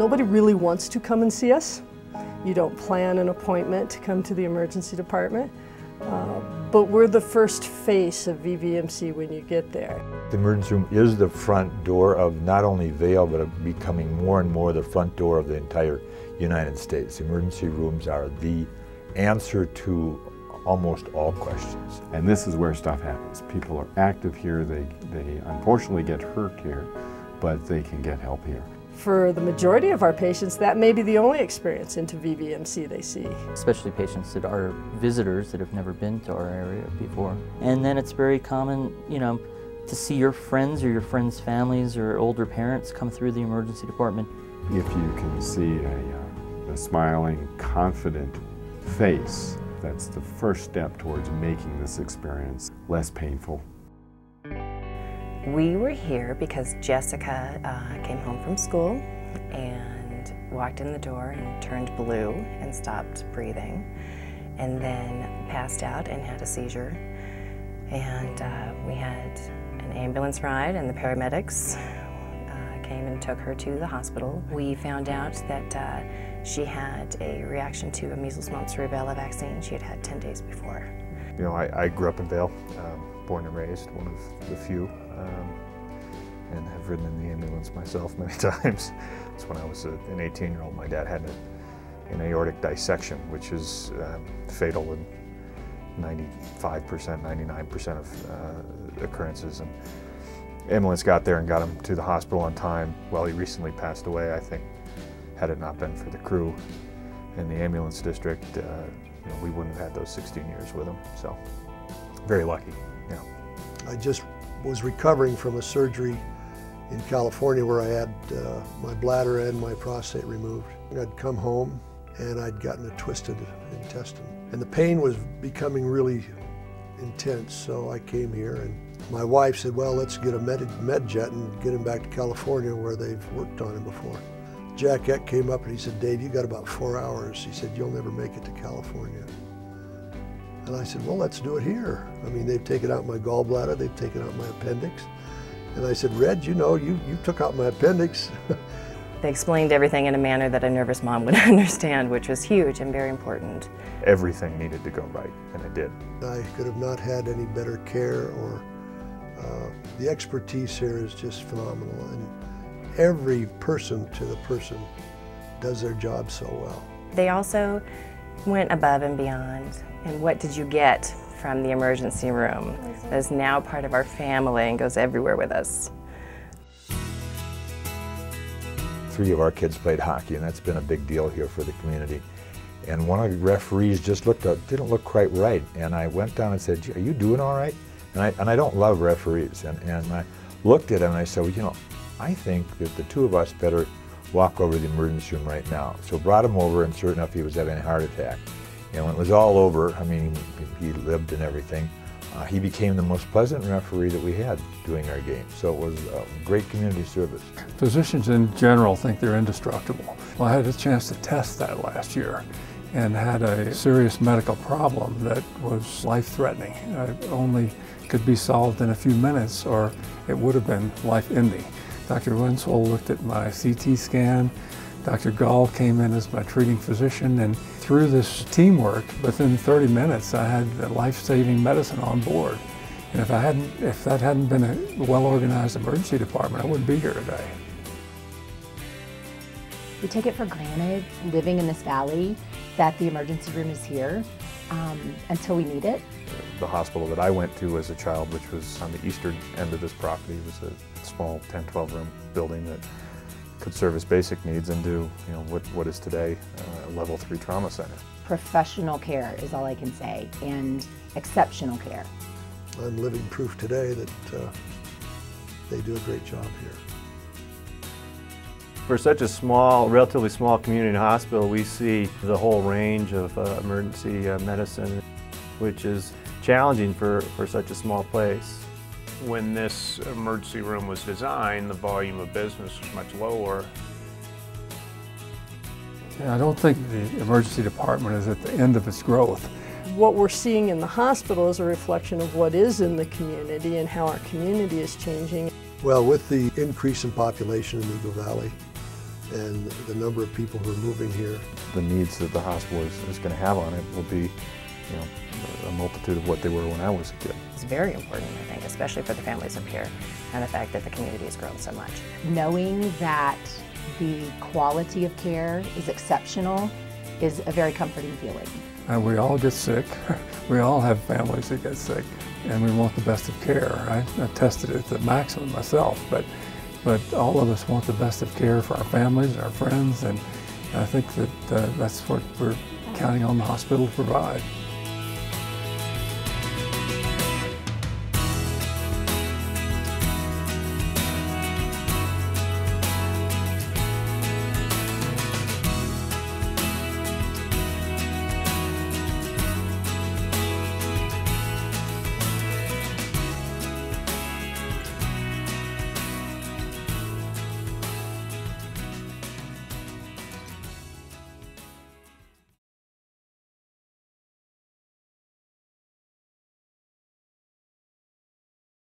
Nobody really wants to come and see us. You don't plan an appointment to come to the emergency department, but we're the first face of VVMC when you get there. The emergency room is the front door of not only Vail, but of becoming more and more the front door of the entire United States. Emergency rooms are the answer to almost all questions. And this is where stuff happens. People are active here, they unfortunately get hurt here, but they can get help here. For the majority of our patients, that may be the only experience into VVMC they see. Especially patients that are visitors that have never been to our area before. And then it's very common, you know, to see your friends or your friends' families or older parents come through the emergency department. If you can see a smiling, confident face, that's the first step towards making this experience less painful. We were here because Jessica came home from school and walked in the door and turned blue and stopped breathing, and then passed out and had a seizure. And we had an ambulance ride, and the paramedics came and took her to the hospital. We found out that she had a reaction to a measles, mumps, rubella vaccine she had had 10 days before. You know, I grew up in Vail, born and raised, one of the few, and have ridden in the ambulance myself many times. It's when I was an 18-year-old, my dad had an aortic dissection, which is fatal in 95%, 99% of occurrences. And ambulance got there and got him to the hospital on time. Well, he recently passed away. I think had it not been for the crew in the ambulance district, you know, we wouldn't have had those 16 years with him. So, very lucky. Yeah. I just was recovering from a surgery in California where I had my bladder and my prostate removed. I'd come home and I'd gotten a twisted intestine, and the pain was becoming really intense. So I came here, and my wife said, well, let's get a med jet and get him back to California where they've worked on him before. Jack Eck came up and he said, Dave, you got about 4 hours. He said, you'll never make it to California. And I said, well, let's do it here. I mean, they've taken out my gallbladder, they've taken out my appendix. And I said, Red, you know, you took out my appendix. They explained everything in a manner that a nervous mom would understand, which was huge and very important. Everything needed to go right, and it did. I could have not had any better care, or the expertise here is just phenomenal. And every person to the person does their job so well. They also went above and beyond. And what did you get from the emergency room? That is now part of our family and goes everywhere with us. 3 of our kids played hockey, and that's been a big deal here for the community. And one of the referees just didn't look quite right. And I went down and said, are you doing all right? And I don't love referees. And I looked at him and I said, well, you know, I think that the two of us better walk over to the emergency room right now. So brought him over, and sure enough, he was having a heart attack. And when it was all over, I mean, he lived and everything, he became the most pleasant referee that we had doing our game. So it was a great community service. Physicians in general think they're indestructible. Well, I had a chance to test that last year and had a serious medical problem that was life-threatening. It only could be solved in a few minutes, or it would have been life-ending. Dr. Winslow looked at my CT scan. Dr. Gall came in as my treating physician, and through this teamwork, within 30 minutes, I had the life-saving medicine on board. And if that hadn't been a well-organized emergency department, I wouldn't be here today. We take it for granted, living in this valley, that the emergency room is here until we need it. The hospital that I went to as a child, which was on the eastern end of this property, was a small 10, 12 room building that could service basic needs and do, you know, what is today a level 3 trauma center. Professional care is all I can say, and exceptional care. I'm living proof today that they do a great job here. For such a small, relatively small community hospital, we see the whole range of emergency medicine, which is challenging for such a small place. When this emergency room was designed, the volume of business was much lower. Yeah, I don't think the emergency department is at the end of its growth. What we're seeing in the hospital is a reflection of what is in the community and how our community is changing. Well, with the increase in population in Eagle Valley, and the number of people who are moving here. The needs that the hospital is going to have on it will be, a multitude of what they were when I was a kid. It's very important, I think, especially for the families up here, and the fact that the community has grown so much. Knowing that the quality of care is exceptional is a very comforting feeling. We all get sick. We all have families that get sick, and we want the best of care. I tested it to the maximum myself, but all of us want the best of care for our families, our friends, and I think that that's what we're counting on the hospital to provide.